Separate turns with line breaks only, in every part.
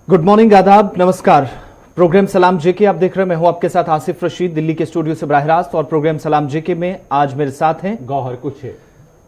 Good morning, आदाब, नमस्कार। Programme सलाम जेके आप देख रहे हैं। मैं हूं आपके साथ आसिफ रशीद, दिल्ली के स्टूडियो से बराह रास्त। और प्रोग्राम सलाम जेके में आज मेरे साथ हैं
गौहर कुछ है।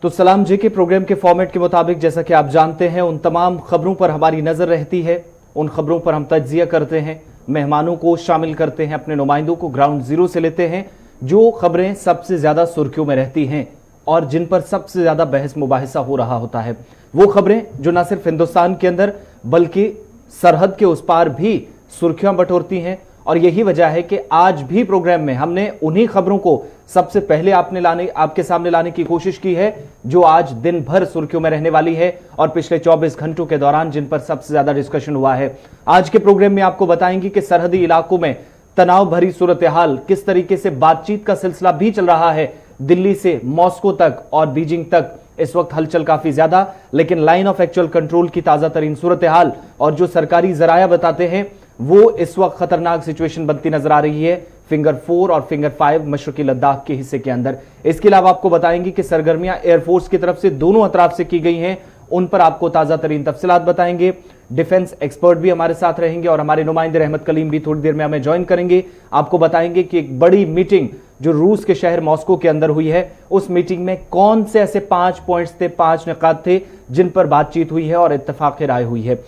तो सलाम जेके प्रोग्राम के फॉर्मेट के मुताबिक जैसा कि आप जानते हैं, उन तमाम खबरों पर हमारी नजर रहती है, उन खबरों पर हम तज्जिया करते हैं, मेहमानों को शामिल करते हैं, अपने नुमाइंदों को ग्राउंड जीरो से लेते हैं, जो खबरें सबसे ज्यादा सुर्खियों में रहती हैं और जिन पर सबसे ज्यादा बहस मुबाहिसा हो रहा होता है, वो खबरें जो न सिर्फ हिंदुस्तान के अंदर बल्कि सरहद के उस पार भी सुर्खियां बटोरती हैं। और यही वजह है कि आज भी प्रोग्राम में हमने उन्हीं खबरों को सबसे पहले आपके सामने लाने की कोशिश की है जो आज दिन भर सुर्खियों में रहने वाली है और पिछले 24 घंटों के दौरान जिन पर सबसे ज्यादा डिस्कशन हुआ है। आज के प्रोग्राम में आपको बताएंगे कि सरहदी इलाकों में तनाव भरी सूरत हाल, किस तरीके से बातचीत का सिलसिला भी चल रहा है, दिल्ली से मॉस्को तक और बीजिंग तक इस वक्त हलचल काफी ज्यादा, लेकिन लाइन ऑफ एक्चुअल कंट्रोल की ताजा तरीन सूरत हाल और जो सरकारी जराया बताते हैं वो इस वक्त खतरनाक सिचुएशन बनती नजर आ रही है फिंगर 4 और फिंगर 5 मशरकी लद्दाख के हिस्से के अंदर। इसके अलावा आपको बताएंगे कि सरगर्मियां एयरफोर्स की तरफ से दोनों अतराफ से की गई हैं, उन पर आपको ताजा तरीन तफसीलात बताएंगे। डिफेंस एक्सपर्ट भी हमारे साथ रहेंगे और हमारे नुमाइंदे रहमत कलीम भी थोड़ी देर में हमें ज्वाइन करेंगे। आपको बताएंगे कि एक बड़ी मीटिंग जो रूस के शहर मॉस्को के अंदर हुई है, उस मीटिंग में कौन से ऐसे 5 पॉइंट्स थे, 5 निकात थे जिन पर बातचीत हुई है और इत्तेफाक राय हुई है।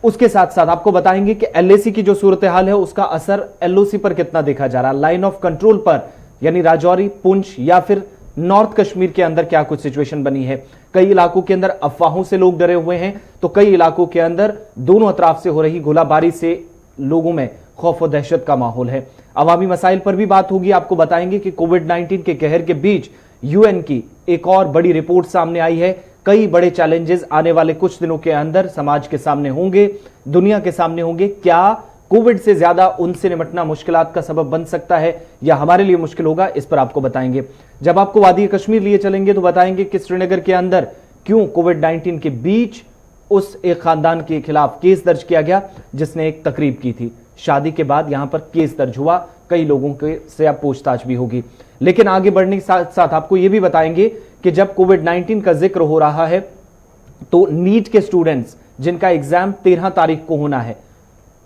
उसके साथ साथ आपको बताएंगे कि एलएसी की जो सूरत हाल है उसका असर एलओसी पर कितना देखा जा रहा है, लाइन ऑफ कंट्रोल पर यानी राजौरी, पुंछ या फिर नॉर्थ कश्मीर के अंदर क्या कुछ सिचुएशन बनी है। कई इलाकों के अंदर अफवाहों से लोग डरे हुए हैं तो कई इलाकों के अंदर दोनों अतराफ से हो रही गोलाबारी से लोगों में खौफ और दहशत का माहौल है। अवामी मसाइल पर भी बात होगी। आपको बताएंगे कि कोविड-19 के कहर के बीच यूएन की एक और बड़ी रिपोर्ट सामने आई है। कई बड़े चैलेंजेस आने वाले कुछ दिनों के अंदर समाज के सामने होंगे, दुनिया के सामने होंगे। क्या कोविड से ज्यादा उनसे निपटना मुश्किलात का सबब बन सकता है या हमारे लिए मुश्किल होगा, इस पर आपको बताएंगे। जब आपको वादी कश्मीर लिए चलेंगे तो बताएंगे कि श्रीनगर के अंदर क्यों कोविड-19 के बीच उस एक खानदान के खिलाफ केस दर्ज किया गया जिसने एक तकरीब की थी। शादी के बाद यहां पर केस दर्ज हुआ, कई लोगों के से अब पूछताछ भी होगी। लेकिन आगे बढ़ने के साथ साथ आपको यह भी बताएंगे कि जब कोविड-19 का जिक्र हो रहा है तो नीट के स्टूडेंट्स जिनका एग्जाम 13 तारीख को होना है,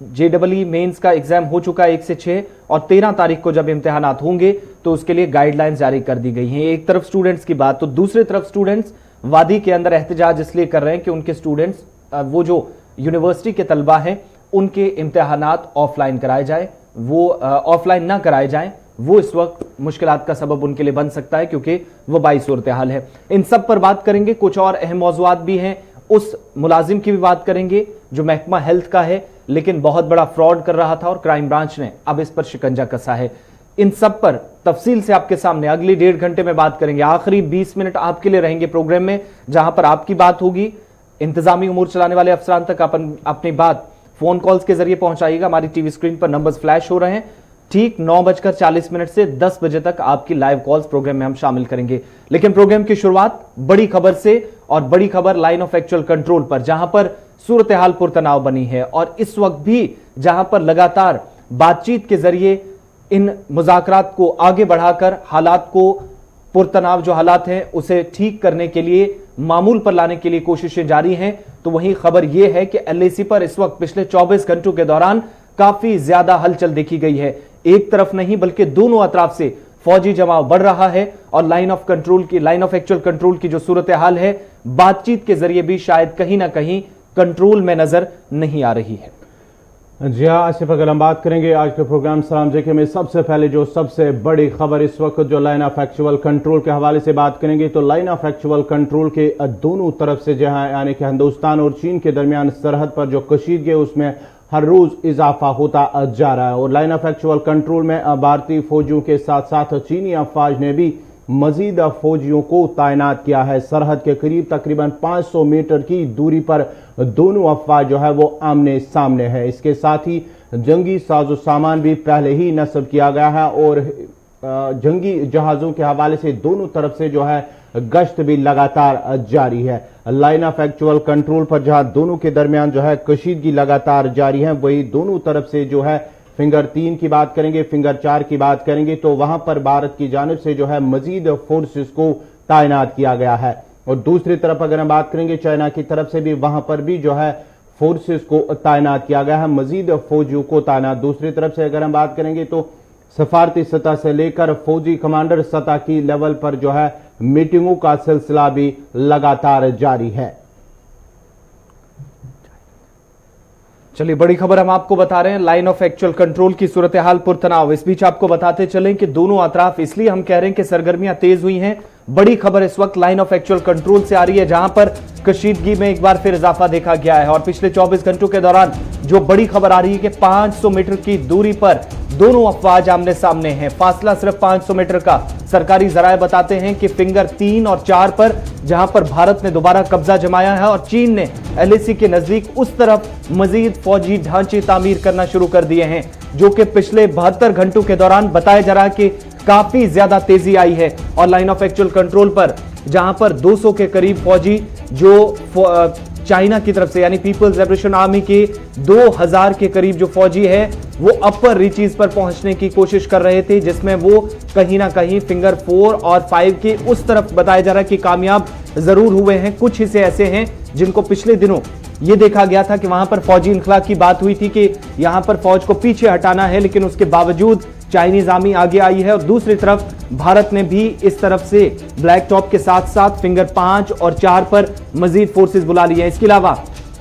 जेडबलई मेंस का एग्जाम हो चुका है 1 से 6 और 13 तारीख को जब इम्तिहानात होंगे तो उसके लिए गाइडलाइंस जारी कर दी गई हैं। एक तरफ स्टूडेंट्स की बात तो दूसरी तरफ स्टूडेंट्स वादी के अंदर एहतजाज इसलिए कर रहे हैं कि उनके स्टूडेंट्स वो जो यूनिवर्सिटी के तलबा हैं उनके इम्तिहानात ऑफलाइन कराए जाए, वो ऑफलाइन ना कराए जाएं, वो इस वक्त मुश्किलात का सबब उनके लिए बन सकता है क्योंकि वबाई सूरत हाल है। इन सब पर बात करेंगे। कुछ और अहम मौज़ूआत भी हैं, उस मुलाजिम की भी बात करेंगे जो महकमा हेल्थ का है लेकिन बहुत बड़ा फ्रॉड कर रहा था और क्राइम ब्रांच ने अब इस पर शिकंजा कसा है। इन सब पर तफसील से आपके सामने अगले 1.5 घंटे में बात करेंगे। आखिरी 20 मिनट आपके लिए रहेंगे प्रोग्राम में, जहां पर आपकी बात होगी। इंतजामी उमूर चलाने वाले अफसरान तक अपनी बात फोन कॉल्स के जरिए पहुंचाइएगा। हमारी टीवी स्क्रीन पर नंबर्स फ्लैश हो रहे हैं। ठीक 9:40 से 10 बजे तक आपकी लाइव कॉल्स प्रोग्राम में हम शामिल करेंगे। लेकिन प्रोग्राम की शुरुआत बड़ी खबर से, और बड़ी खबर लाइन ऑफ एक्चुअल कंट्रोल पर, जहां पर सूरत हाल पुरतनाव बनी है और इस वक्त भी जहां पर लगातार बातचीत के जरिए इन मुज़ाकरात को आगे बढ़ाकर हालात को, पुरतनाव जो हालात हैं उसे ठीक करने के लिए, मामूल पर लाने के लिए कोशिशें जारी हैं। तो वहीं खबर यह है कि एलएसी पर इस वक्त पिछले 24 घंटों के दौरान काफी ज्यादा हलचल देखी गई है। एक तरफ नहीं बल्कि दोनों अतराफ से फौजी जमाव बढ़ रहा है और लाइन ऑफ एक्चुअल कंट्रोल की जो सूरत हाल है बातचीत के जरिए भी शायद कहीं ना कहीं कंट्रोल में नजर नहीं आ रही है।
जी हाँ आसिफ, अगर हम बात करेंगे आज के प्रोग्राम सलाम जेके में सबसे पहले जो सबसे बड़ी खबर इस वक्त जो लाइन ऑफ एक्चुअल कंट्रोल के हवाले से बात करेंगे तो लाइन ऑफ एक्चुअल कंट्रोल के दोनों तरफ से जहां यानी कि हिंदुस्तान और चीन के दरमियान सरहद पर जो कशीदगी है उसमें हर रोज इजाफा होता जा रहा है। और लाइन ऑफ एक्चुअल कंट्रोल में भारतीय फौजियों के साथ साथ चीनी अफवाज ने भी मजीद फौजियों को तैनात किया है। सरहद के करीब तकरीबन 500 मीटर की दूरी पर दोनों अफवाज जो है वो आमने सामने है। इसके साथ ही जंगी साजो सामान भी पहले ही नस्ब किया गया है और जंगी जहाजों के हवाले से दोनों तरफ से जो है गश्त भी लगातार जारी है। लाइन ऑफ एक्चुअल कंट्रोल पर जहां दोनों के दरमियान जो है कशीदगी लगातार जारी है, वही दोनों तरफ से जो है फिंगर 3 की बात करेंगे, फिंगर 4 की बात करेंगे तो वहां पर भारत की जानिब से जो है मजीद फोर्सेस को तैनात किया गया है। और दूसरी तरफ अगर हम बात करेंगे चाइना की तरफ से भी, वहां पर भी जो है फोर्सेस को तैनात किया गया है, मजीद फौजियों को तैनात। दूसरी तरफ से अगर हम बात करेंगे तो सफारती सतह से लेकर फौजी कमांडर सतह की लेवल पर जो है मीटिंगों का सिलसिला भी लगातार जारी है।
चलिए, बड़ी खबर हम आपको बता रहे हैं, लाइन ऑफ एक्चुअल कंट्रोल की सूरत हाल पुरतनाव। इस बीच आपको बताते चलें कि दोनों अतराफ इसलिए हम कह रहे हैं कि सरगर्मियां तेज हुई हैं। बड़ी खबर इस वक्त लाइन ऑफ एक्चुअल कंट्रोल से आ रही है, जहां पर कशीदगी में एक बार फिर इजाफा देखा गया है। और पिछले 24 घंटों के दौरान जो बड़ी खबर आ रही है कि 500 मीटर की दूरी पर दोनों अफवाज आमने सामने हैं। फासला सिर्फ 500 मीटर का। सरकारी जराये बताते हैं कि फिंगर 3 और 4 पर, जहां पर भारत ने दोबारा कब्जा जमाया है और चीन ने एलएसी के नजदीक उस तरफ मजीद फौजी ढांचे तामीर करना शुरू कर दिए हैं, जो कि पिछले 72 घंटों के दौरान बताया जा रहा है कि काफी ज्यादा तेजी आई है। और लाइन ऑफ एक्चुअल कंट्रोल पर जहां पर 200 के करीब फौजी जो चाइना की तरफ से यानी पीपल्स लिबरेशन आर्मी के 2000 के करीब जो फौजी है वो अपर रीचेस पर पहुंचने की कोशिश कर रहे थे, जिसमें वो कहीं ना कहीं फिंगर 4 और 5 के उस तरफ बताया जा रहा है कि कामयाब जरूर हुए हैं। कुछ हिस्से ऐसे हैं जिनको पिछले दिनों ये देखा गया था कि वहां पर फौजी इनखला की बात हुई थी कि यहां पर फौज को पीछे हटाना है, लेकिन उसके बावजूद चाइनीज आर्मी आगे आई है। और दूसरी तरफ भारत ने भी इस तरफ से ब्लैक टॉप के साथ साथ फिंगर 5 और 4 पर मजीद फोर्सेस बुला ली है। इसके अलावा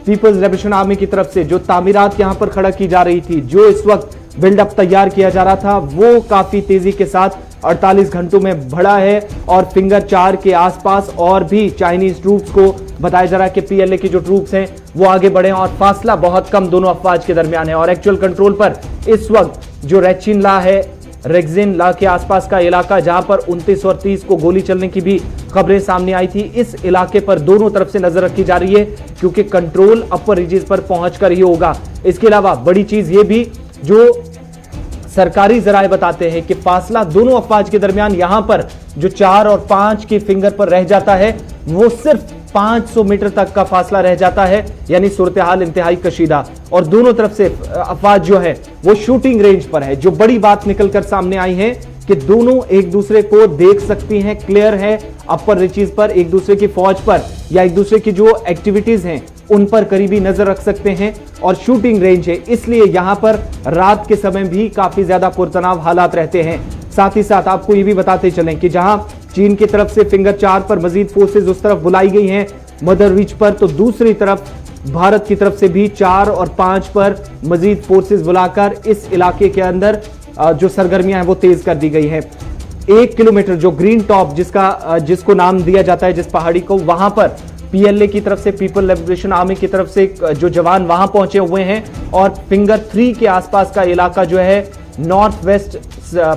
पीपल्स लिबरेशन आर्मी की तरफ से जो तामीरात यहां पर खड़ा की जा रही थी, जो इस वक्त बिल्डअप तैयार किया जा रहा था, वो काफी तेजी के साथ 48 घंटों में बढ़ा है। और फिंगर 4 के आसपास और भी चाइनीज ट्रूप्स को बताया जा रहा है कि पीएलए की जो ट्रूप्स हैं वो आगे बढ़े और फासला बहुत कम दोनों अफवाज के दरमियान है। और एक्चुअल कंट्रोल पर इस वक्त जो रेचिन ला है, रेक्सिन ला के आसपास का इलाका, जहां पर 29 और 30 को गोली चलने की भी खबरें सामने आई थी, इस इलाके पर दोनों तरफ से नजर रखी जा रही है, क्योंकि कंट्रोल अपर रीजन पर पहुंचकर ही होगा। इसके अलावा बड़ी चीज ये भी जो सरकारी जराये बताते हैं कि फासला दोनों अफवाज के दरमियान यहां पर जो 4 और 5 की फिंगर पर रह जाता है, वो सिर्फ 500 मीटर तक का फासला रह जाता है, यानी सूरत हाल इंतहाई कशीदा। और दोनों तरफ से अफवाज जो है वो शूटिंग रेंज पर है। जो बड़ी बात निकलकर सामने आई है कि दोनों एक दूसरे को देख सकती हैं, क्लियर है, अपर रीचेस पर एक दूसरे की फौज पर या एक दूसरे की जो एक्टिविटीज हैं उन पर करीबी नजर रख सकते हैं और शूटिंग रेंज है, इसलिए यहां पर रात के समय भी काफी ज्यादा पुरतनाव हालात रहते हैं। साथ ही साथ आपको ये भी बताते चलें कि जहां चीन की तरफ से फिंगर 4 पर मजीद फोर्सेज उस तरफ बुलाई गई हैं मदर रीच पर, तो दूसरी तरफ भारत की तरफ से भी 4 और 5 पर मजीद फोर्सेज बुलाकर इस इलाके के अंदर जो सरगर्मियां हैं वो तेज कर दी गई है। 1 किलोमीटर जो ग्रीन टॉप जिसको नाम दिया जाता है जिस पहाड़ी को, वहां पर पीएलए की तरफ से, पीपल लिबरेशन आर्मी की तरफ से जो जवान वहां पहुंचे हुए हैं। और फिंगर 3 के आसपास का इलाका जो है नॉर्थ वेस्ट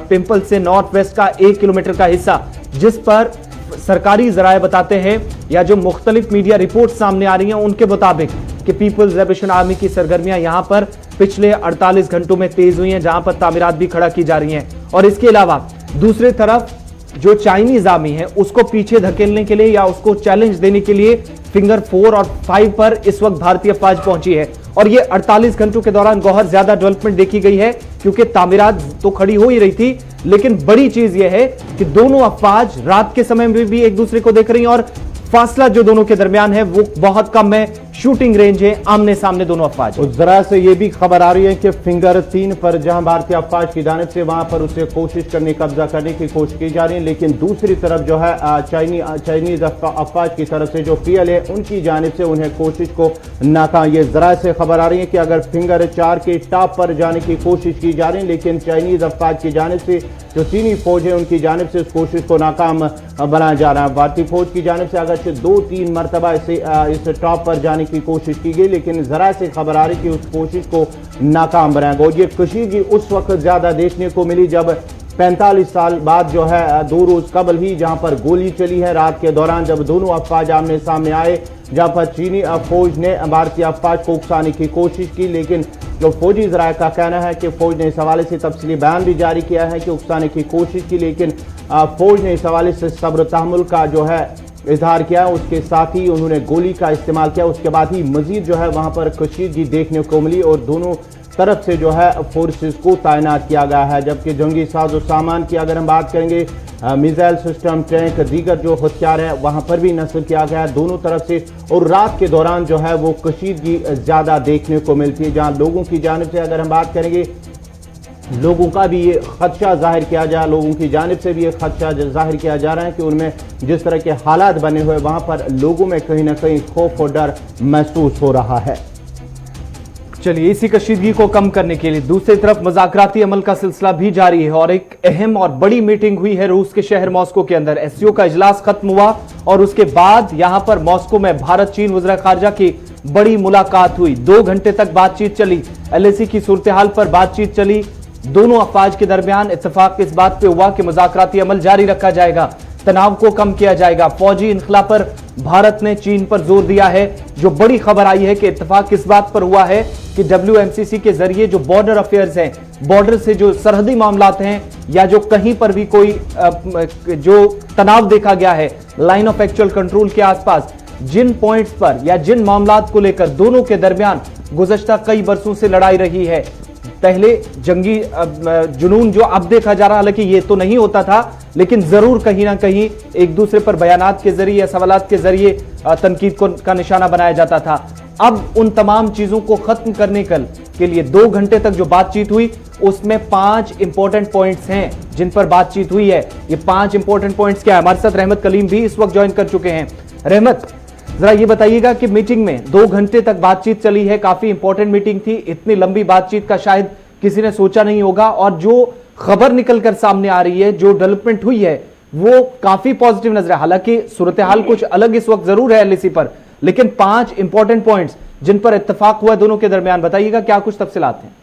पिंपल से नॉर्थ वेस्ट का 1 किलोमीटर का हिस्सा, जिस पर सरकारी जराये बताते हैं या जो मुख्तलिफ मीडिया रिपोर्ट सामने आ रही हैं उनके मुताबिक कि पीपल्स लिबरेशन आर्मी की सरगर्मियां यहां पर पिछले 48 घंटों में तेज हुई हैं, जहां पर तामीरात भी खड़ा की जा रही हैं। और इसके अलावा दूसरी तरफ जो चाइनीज आर्मी है उसको पीछे धकेलने के लिए या उसको चैलेंज देने के लिए फिंगर 4 और 5 पर इस वक्त भारतीय फौज पहुंची है। और ये 48 घंटों के दौरान बहुत ज्यादा डेवलपमेंट देखी गई है, क्योंकि तामीरात तो खड़ी हो ही रही थी, लेकिन बड़ी चीज यह है कि दोनों अफवाज रात के समय में भी एक दूसरे को देख रही हैं और फासला जो दोनों के दरमियान है वो बहुत कम है, शूटिंग रेंज है, आमने सामने दोनों अफवाज।
उस जरा से ये भी खबर आ रही है कि फिंगर 3 पर जहां भारतीय अफवाज की जानिब से वहां पर उसे कोशिश करने, कब्जा करने की कोशिश की जा रही है, लेकिन दूसरी तरफ जो है चाइनीज अफवाज की तरफ से जो पीएलए उनकी जानिब से उन्हें कोशिश को नाकाम। ये जरा से खबर आ रही है कि अगर फिंगर 4 के टॉप पर जाने की कोशिश की जा रही है, लेकिन चाइनीज अफवाज की जानिब से जो चीनी फौज है उनकी जानिब से उस कोशिश को नाकाम बनाया जा रहा है। भारतीय फौज की जानिब से अगर 2-3 मरतबा इस टॉप पर जाने की कोशिश की गई, लेकिन जरा से खबर आ रही कि उस कोशिश को नाकाम बनाया गया। और ये कशीदगी उस वक्त ज्यादा देखने को मिली जब 45 साल बाद जो है 2 रोज कबल ही जहां पर गोली चली है रात के दौरान, जब दोनों अफवाज आमने सामने आए, जहां पर चीनी फौज ने भारतीय अफवाज को उकसाने की कोशिश की, लेकिन जो फौजी जराये का कहना है कि फौज ने इस हवाले से तफसीली बयान भी जारी किया है कि उकसाने की कोशिश की, लेकिन फौज ने इस हवाले से सब्र तहम्मुल का जो है इजहार किया। उसके साथ ही उन्होंने गोली का इस्तेमाल किया, उसके बाद ही मजीद जो है वहां पर कशीदगी देखने को मिली और दोनों तरफ से जो है फोर्सेस को तैनात किया गया है। जबकि जंगी साजो सामान की अगर हम बात करेंगे मिसाइल सिस्टम, टैंक, दीगर जो हथियार है वहां पर भी नस्ल किया गया है दोनों तरफ से। और रात के दौरान जो है वो कशीदगी ज्यादा देखने को मिलती है, जहां लोगों की जानिब से अगर हम बात करेंगे, लोगों का भी ये खदशा जाहिर किया जा लोगों की जानिब से भी ये खदशा जाहिर किया जा रहा है कि उनमें जिस तरह के हालात बने हुए वहां पर लोगों में कहीं ना कहीं खौफ और डर महसूस हो रहा है।
चलिए, इसी कशीदगी को कम करने के लिए दूसरी तरफ मुज़ाकराती अमल का सिलसिला भी जारी है और एक अहम और बड़ी मीटिंग हुई है रूस के शहर मॉस्को के अंदर। एससीओ का इजलास खत्म हुआ और उसके बाद यहां पर मॉस्को में भारत चीन वज़ीर खारजा की बड़ी मुलाकात हुई। 2 घंटे तक बातचीत चली, एलएसी की सूरत हाल पर बातचीत चली। दोनों अफवाज के दरमियान इत्तेफाक इस बात पे हुआ कि मुज़ाकराती अमल जारी रखा जाएगा, तनाव को कम किया जाएगा। फौजी इनखला पर भारत ने चीन पर जोर दिया है। जो बड़ी खबर आई है कि इत्तेफाक इस बात पर हुआ है कि WMCC के जरिए जो बॉर्डर अफेयर्स हैं, बॉर्डर से जो सरहदी मामलात हैं या जो कहीं पर भी कोई जो तनाव देखा गया है लाइन ऑफ एक्चुअल कंट्रोल के आसपास, जिन पॉइंट्स पर या जिन मामलात को लेकर दोनों के दरमियान गुज़श्ता कई बरसों से लड़ाई रही है, पहले जंगी जुनून जो अब देखा जा रहा, हालांकि ये तो नहीं होता था, लेकिन जरूर कहीं ना कहीं एक दूसरे पर बयानात के जरिए या सवालात के जरिए तनकीद का निशाना बनाया जाता था। अब उन तमाम चीजों को खत्म करने के लिए 2 घंटे तक जो बातचीत हुई उसमें 5 इंपॉर्टेंट पॉइंट्स हैं जिन पर बातचीत हुई है। ये 5 इंपॉर्टेंट पॉइंट्स क्या है? हमारे साथ रहमत कलीम भी इस वक्त ज्वाइन कर चुके हैं। रहमत, जरा ये बताइएगा कि मीटिंग में 2 घंटे तक बातचीत चली है, काफी इंपॉर्टेंट मीटिंग थी, इतनी लंबी बातचीत का शायद किसी ने सोचा नहीं होगा, और जो खबर निकलकर सामने आ रही है, जो डेवलपमेंट हुई है, वो काफी पॉजिटिव नजर है। हालांकि सूरत हाल कुछ अलग इस वक्त जरूर है एलएसी पर, लेकिन 5 इंपॉर्टेंट पॉइंट्स जिन पर इत्तेफाक हुआ दोनों के दरमियान, बताइएगा क्या कुछ तफसीलात हैं?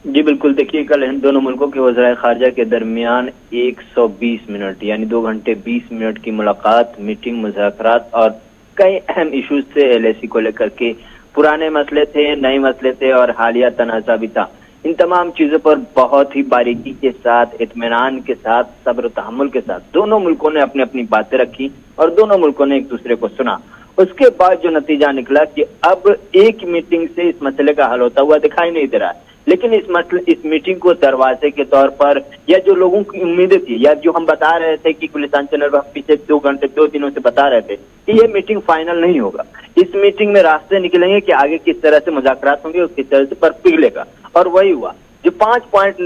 जी बिल्कुल, देखिए कल इन दोनों मुल्कों के वज़ीर खारजा के दरमियान 120 मिनट यानी 2 घंटे 20 मिनट की मुलाकात, मीटिंग, मुज़ाकरात और कई अहम इश्यूज थे एलएसी को लेकर के। पुराने मसले थे, नए मसले थे और हालिया तनाज़ा भी था। इन तमाम चीजों पर बहुत ही बारीकी के साथ, इत्मीनान के साथ, सब्र तहम्मुल के साथ दोनों मुल्कों ने अपनी अपनी बातें रखी और दोनों मुल्कों ने एक दूसरे को सुना। उसके बाद जो नतीजा निकला कि अब एक मीटिंग से इस मसले का हल होता हुआ दिखाई नहीं दे रहा है, लेकिन इस मीटिंग को दरवाजे के तौर पर, या जो लोगों की उम्मीदें थी, या जो हम बता रहे थे कि गुलिस्तान चैनल पर पीछे 2 घंटे 2 दिनों से बता रहे थे कि ये मीटिंग फाइनल नहीं होगा। इस मीटिंग में रास्ते निकलेंगे कि आगे किस तरह से मुज़ाकरात होंगे और किस तरह से पर पिघलेगा, और वही हुआ। जो 5 पॉइंट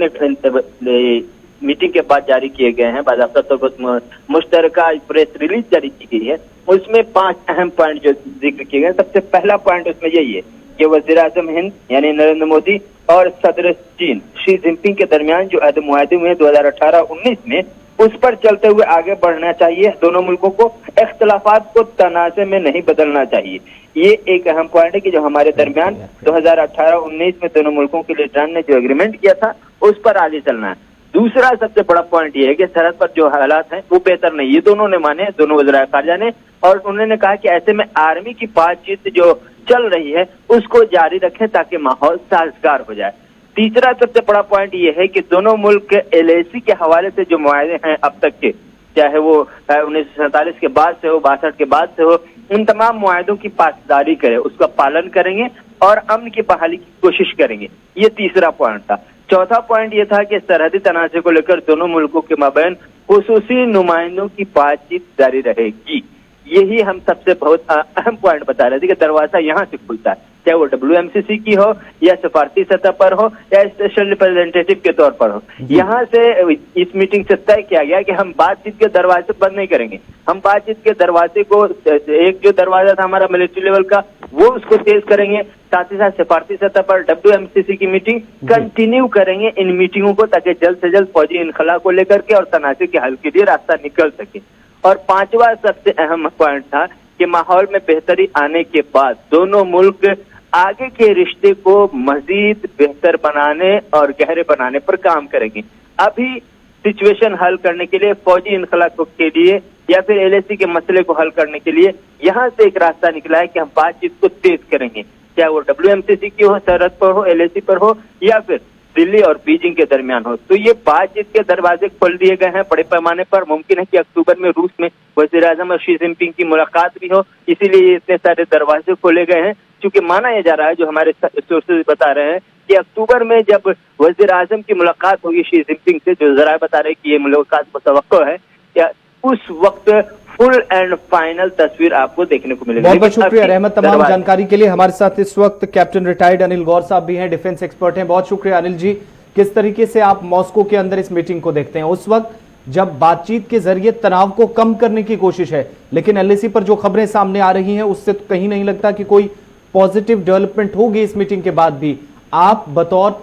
मीटिंग के बाद जारी किए गए हैं, बाज़ाब्ता तौर पर मुश्तरका प्रेस रिलीज जारी की गई है, उसमें 5 अहम पॉइंट जो जिक्र किए गए। सबसे पहला पॉइंट उसमें यही है कि वज़ीर-ए-आज़म हिंद यानी नरेंद्र मोदी और सदर चीन शी जिनपिंग के दरमियान जो अहद मुआहदे हुए 2018-19 में, उस पर चलते हुए आगे बढ़ना चाहिए। दोनों मुल्कों को इख्तलाफात को तनाज़े में नहीं बदलना चाहिए। ये एक अहम पॉइंट है कि जो हमारे दरमियान 2018-19 में दोनों मुल्कों के लीडरान ने जो एग्रीमेंट किया था उस पर आगे चलना है। दूसरा सबसे बड़ा पॉइंट ये है कि सरहद पर जो हालात हैं वो बेहतर नहीं, ये दोनों ने माने, दोनों वज़ीर खारजा ने, और उन्होंने कहा कि ऐसे में आर्मी की बातचीत जो चल रही है उसको जारी रखें ताकि माहौल साजगार हो जाए। तीसरा सबसे बड़ा पॉइंट ये है कि दोनों मुल्क एलएसी के हवाले से जो मुआहदे हैं अब तक के, चाहे वो 1947 के बाद से हो, 62 के बाद से हो, उन तमाम मुआहदों की पासदारी करें, उसका पालन करेंगे और अमन की बहाली की कोशिश करेंगे। ये तीसरा पॉइंट था। चौथा पॉइंट ये था कि सरहदी तनाज़े को लेकर दोनों मुल्कों के माबैन खुसूसी नुमाइंदों की बातचीत जारी रहेगी। यही हम सबसे बहुत अहम पॉइंट बता रहे थे कि दरवाजा यहाँ से खुलता है, चाहे वो WMCC की हो या सफारती सतह पर हो या स्पेशल रिप्रेजेंटेटिव के तौर पर हो। यहाँ से इस मीटिंग से तय किया गया कि हम बातचीत के दरवाजे बंद नहीं करेंगे। हम बातचीत के दरवाजे को, एक जो दरवाजा था हमारा मिलिट्री लेवल का, वो उसको तेज करेंगे। साथ ही साथ सफारती सतह पर WMCC की मीटिंग कंटिन्यू करेंगे इन मीटिंगों को, ताकि जल्द से जल्द फौजी इनखला को लेकर के और तनाज़े के हल के लिए रास्ता निकल सके। और पांचवा सबसे अहम पॉइंट था कि माहौल में बेहतरी आने के बाद दोनों मुल्क आगे के रिश्ते को मजीद बेहतर बनाने और गहरे बनाने पर काम करेंगे। अभी सिचुएशन हल करने के लिए, फौजी इनखला के लिए या फिर एलएसी के मसले को हल करने के लिए यहाँ से एक रास्ता निकला है कि हम बातचीत को तेज करेंगे, चाहे वो WMCC की हो, सरहद पर हो, एलएसी पर हो या फिर दिल्ली और बीजिंग के दरमियान हो। तो ये बातचीत के दरवाजे खोल दिए गए हैं बड़े पैमाने पर। मुमकिन है कि अक्टूबर में रूस में वज़ीर-ए-आज़म और शी जिनपिंग की मुलाकात भी हो, इसीलिए इतने सारे दरवाजे खोले गए हैं चूंकि माना यह जा रहा है, जो हमारे सोर्सेज बता रहे हैं कि अक्टूबर में जब वजीर आजम की मुलाकात होगी शी जिनपिंग से, जो जरा बता रहे हैं कि ये मुलाकात मुतवक्को है, या उस वक्त फुल एंड फाइनल तस्वीर आपको देखने को मिलेगी।
बहुत बहुत शुक्रिया रहमत तमाम जानकारी के लिए। हमारे साथ इस वक्त कैप्टन रिटायर्ड अनिल गौर साहब भी हैं, डिफेंस एक्सपर्ट हैं। बहुत शुक्रिया अनिल जी। किस तरीके से आप मॉस्को के अंदर इस मीटिंग को देखते हैं? उस वक्त जब बातचीत के जरिए तनाव को कम करने की कोशिश है, लेकिन एलएसी पर जो खबरें सामने आ रही हैं उससे तो कहीं नहीं लगता कि कोई पॉजिटिव डेवलपमेंट होगी इस मीटिंग के बाद भी। आप बतौर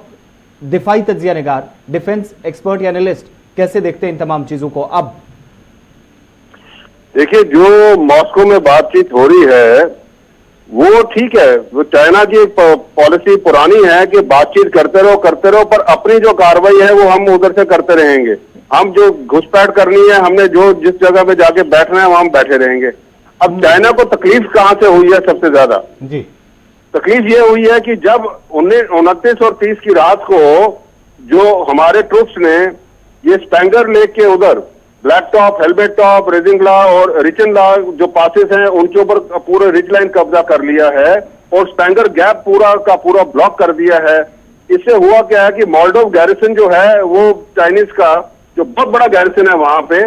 दिफाई तज्जिया निगार, डिफेंस एक्सपर्ट या एनालिस्ट कैसे देखते हैं इन तमाम चीजों को? अब
देखिए, जो मॉस्को में बातचीत हो रही है वो ठीक है, वो चाइना की पॉलिसी पुरानी है कि बातचीत करते रहो, पर अपनी जो कार्रवाई है वो हम उधर से करते रहेंगे। हम जो घुसपैठ करनी है, हमने जो जिस जगह पे जाके बैठना है वहां हम बैठे रहेंगे। अब चाइना को तकलीफ कहां से हुई है? सबसे ज्यादा
जी
तकलीफ ये हुई है कि जब 29 और 30 की रात को जो हमारे ट्रूप्स ने ये स्पेंगर लेक के उधर ब्लैक टॉप, हेलमेट टॉप, रेजिंगला और रिचनला जो पासेस हैं उनके ऊपर पूरे रिज लाइन कब्जा कर लिया है और स्पेंगर गैप पूरा का पूरा ब्लॉक कर दिया है। इससे हुआ क्या है कि मोल्डोव गैरिसन जो है वो चाइनीज का जो बहुत बड़ा गैरिसन है वहां पे,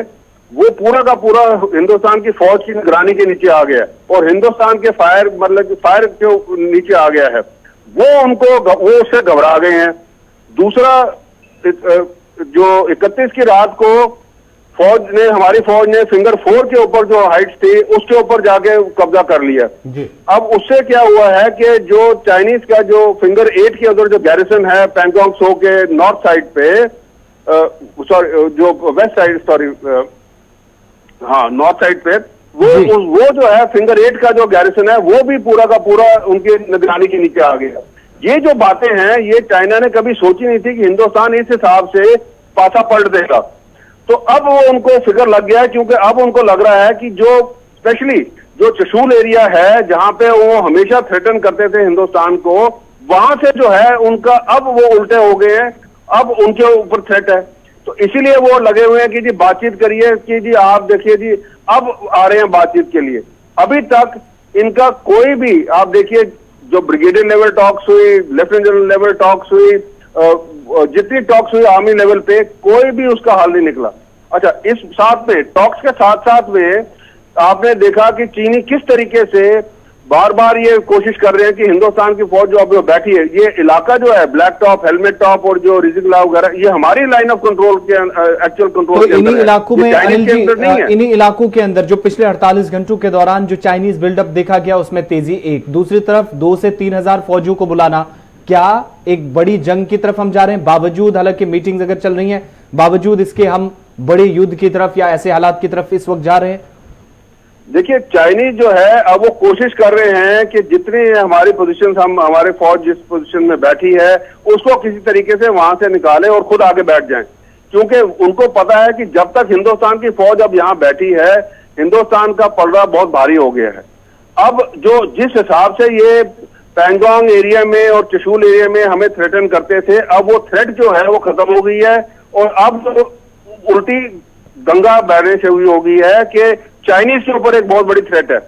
वो पूरा का पूरा हिंदुस्तान की फौज की निगरानी के नीचे आ गया और हिंदुस्तान के फायर के नीचे आ गया है। वो उससे घबरा गए हैं। दूसरा, जो 31 की रात को हमारी फौज ने फिंगर 4 के ऊपर जो हाइट्स थी उसके ऊपर जाके कब्जा कर लिया
जी।
अब उससे क्या हुआ है कि जो चाइनीज का जो फिंगर 8 के उधर जो गैरिसन है पैंगोंग सो के नॉर्थ साइड पे, जो वेस्ट साइड नॉर्थ साइड पे, वो जो है फिंगर 8 का जो गैरिसन है वो भी पूरा का पूरा उनके निगरानी के नीचे आ गया। ये जो बातें हैं ये चाइना ने कभी सोची नहीं थी कि हिंदुस्तान इस हिसाब से पासा पलट देगा। तो अब वो उनको फिक्र लग गया है, क्योंकि अब उनको लग रहा है कि जो स्पेशली जो चशूल एरिया है जहां पे वो हमेशा थ्रेटन करते थे हिंदुस्तान को, वहां से जो है उनका अब वो उल्टे हो गए हैं, अब उनके ऊपर थ्रेट है। तो इसीलिए वो लगे हुए हैं कि जी बातचीत करिए, कि जी आप देखिए जी अब आ रहे हैं बातचीत के लिए। अभी तक इनका कोई भी, आप देखिए जो ब्रिगेडियर लेवल टॉक्स हुई, लेफ्टिनेंट जनरल लेवल टॉक्स हुई, जितनी टॉक्स हुई आर्मी लेवल पे, कोई भी उसका हल नहीं निकला। अच्छा, इस साथ में टॉक्स के साथ साथ में आपने देखा कि चीनी किस तरीके से बार बार ये कोशिश कर रहे हैं कि हिंदुस्तान की फौज जो अब बैठी है, ये इलाका जो है ब्लैक टॉप, हेलमेट टॉप और जो रिजिंगला वगैरह, ये हमारी लाइन ऑफ कंट्रोल के एक्चुअल कंट्रोल के अंदर
इन्हीं इलाकों में अनिल जी,
नहीं है।
इन्हीं इलाकों के अंदर जो पिछले 48 घंटों के दौरान जो चाइनीज बिल्डअप देखा गया उसमें तेजी एक, दूसरी तरफ 2 से 3 हजार फौजियों को बुलाना, क्या एक बड़ी जंग की तरफ हम जा रहे हैं? बावजूद, हालांकि मीटिंग्स अगर चल रही हैं, बावजूद इसके हम बड़े युद्ध की तरफ या ऐसे हालात की तरफ इस वक्त जा रहे हैं?
देखिए, चाइनीज जो है अब वो कोशिश कर रहे हैं कि जितनी हमारी पोजीशन, हमारे फौज जिस पोजीशन में बैठी है उसको किसी तरीके से वहां से निकालें और खुद आगे बैठ जाएं, क्योंकि उनको पता है कि जब तक हिंदुस्तान की फौज अब यहाँ बैठी है, हिंदुस्तान का पलड़ा बहुत भारी हो गया है। अब जो जिस हिसाब से ये पैंगोंग एरिया में और चशूल एरिया में हमें थ्रेटन करते थे, अब वो थ्रेट जो है वो खत्म हो गई है और अब जो उल्टी गंगा बहने से हुई हो गई है कि चाइनीज के ऊपर एक बहुत बड़ी थ्रेट है।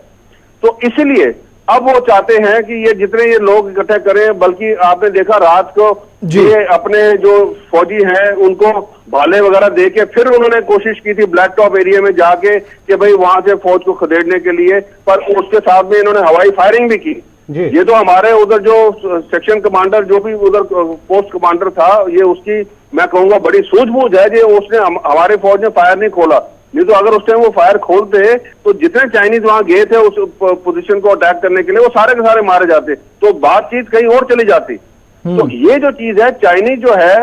तो इसलिए अब वो चाहते हैं कि ये जितने ये लोग इकट्ठे करें, बल्कि आपने देखा रात को ये अपने जो फौजी हैं उनको भाले वगैरह दे के फिर उन्होंने कोशिश की थी ब्लैक टॉप एरिया में जाके कि भाई वहां से फौज को खदेड़ने के लिए, पर उसके साथ में इन्होंने हवाई फायरिंग भी की। ये तो हमारे उधर जो सेक्शन कमांडर, जो भी उधर पोस्ट कमांडर था, ये उसकी मैं कहूंगा बड़ी सूझबूझ है कि उसने हमारे फौज ने फायर नहीं खोला। नहीं तो अगर उस टाइम वो फायर खोलते तो जितने चाइनीज वहां गए थे उस पोजीशन को अटैक करने के लिए, वो सारे के सारे मारे जाते, तो बातचीत कहीं और चली जाती। तो ये जो चीज है, चाइनीज जो है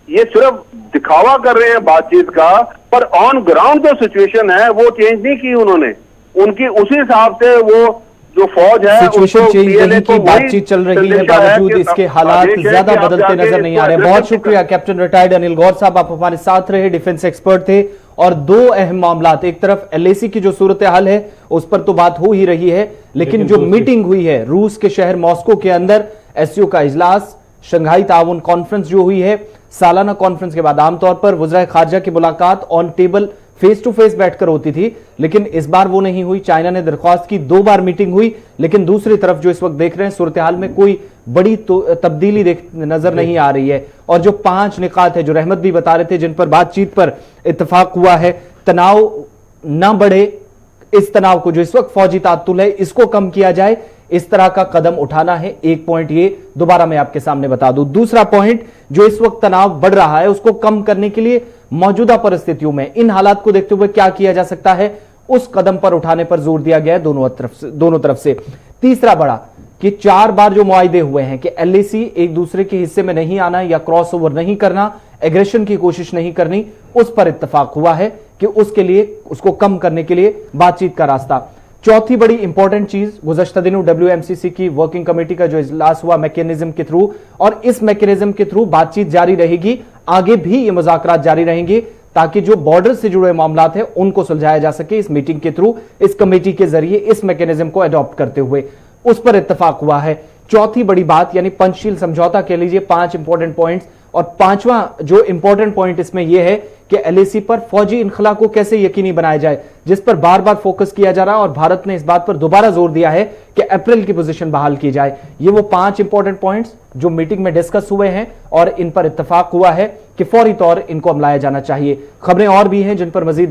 ये सिर्फ दिखावा कर रहे हैं बातचीत का, पर ऑन ग्राउंड जो सिचुएशन है वो चेंज नहीं की उन्होंने। उनकी उसी हिसाब से वो जो फौज है
सिचुएशन चेंज नहीं की, बातचीत चल रही है, बावजूद इसके हालात ज्यादा बदलते नजर नहीं आ रहे। बहुत शुक्रिया कैप्टन रिटायर्ड अनिल गौर साहब, आप हमारे साथ रहे, डिफेंस एक्सपर्ट थे। और 2 अहम मामलात, एक तरफ एलएसी की जो सूरत हाल है उस पर तो बात हो ही रही है, लेकिन जो मीटिंग हुई है रूस के शहर मॉस्को के अंदर, एससीओ का इजलास, शंघाई ताउन कॉन्फ्रेंस जो हुई है, सालाना कॉन्फ्रेंस के बाद आमतौर पर वज़राए खारजा की मुलाकात on table face to face बैठकर होती थी, लेकिन इस बार वो नहीं हुई। चाइना ने दरख्वास्त की, 2 बार मीटिंग हुई, लेकिन दूसरी तरफ जो इस वक्त देख रहे हैं सूरत हाल में कोई बड़ी तब्दीली नजर नहीं आ रही है। और जो 5 निकात है जो रहमत भी बता रहे थे जिन पर बातचीत पर इत्तेफाक हुआ है, तनाव न बढ़े, इस तनाव को जो इस वक्त फौजी तातुल है इसको कम किया जाए, इस तरह का कदम उठाना है। एक पॉइंट ये दोबारा मैं आपके सामने बता दूं। दूसरा पॉइंट, जो इस वक्त तनाव बढ़ रहा है उसको कम करने के लिए मौजूदा परिस्थितियों में इन हालात को देखते हुए क्या किया जा सकता है, उस कदम पर उठाने पर जोर दिया गया है दोनों तरफ से। तीसरा बड़ा कि 4 बार जो मुआहदे हुए हैं कि एलएसी एक दूसरे के हिस्से में नहीं आना या क्रॉस ओवर नहीं करना, एग्रेशन की कोशिश नहीं करनी, उस पर इत्तेफाक हुआ है कि उसके लिए उसको कम करने के लिए बातचीत का रास्ता। चौथी बड़ी इंपॉर्टेंट चीज, गुज़श्ता दिनों WMCC की वर्किंग कमेटी का जो इजलास हुआ मैकेनिज्म के थ्रू, और इस मैकेनिज्म के थ्रू बातचीत जारी रहेगी, आगे भी ये मुज़ाकरात जारी रहेंगे ताकि जो बॉर्डर से जुड़े मामलात हैं उनको सुलझाया जा सके इस मीटिंग के थ्रू, इस कमेटी के जरिए, इस मैकेनिज्म को अडॉप्ट करते हुए। उस पर इत्तेफाक हुआ है। चौथी बड़ी बात यानी पंचशील समझौता कह लीजिए, 5 इंपॉर्टेंट पॉइंट्स, और 5वां जो इंपॉर्टेंट पॉइंट इसमें यह है कि एलएसी पर फौजी इनखला को कैसे यकीनी बनाया जाए, जिस पर बार बार फोकस किया जा रहा है और भारत ने इस बात पर दोबारा जोर दिया है कि अप्रैल की पोजीशन बहाल की जाए। ये वो 5 इंपॉर्टेंट पॉइंट्स जो मीटिंग में डिस्कस हुए हैं और इन पर इत्तेफाक हुआ है कि फौरी तौर इनको अमलाया जाना चाहिए। खबरें और भी हैं जिन पर मजीद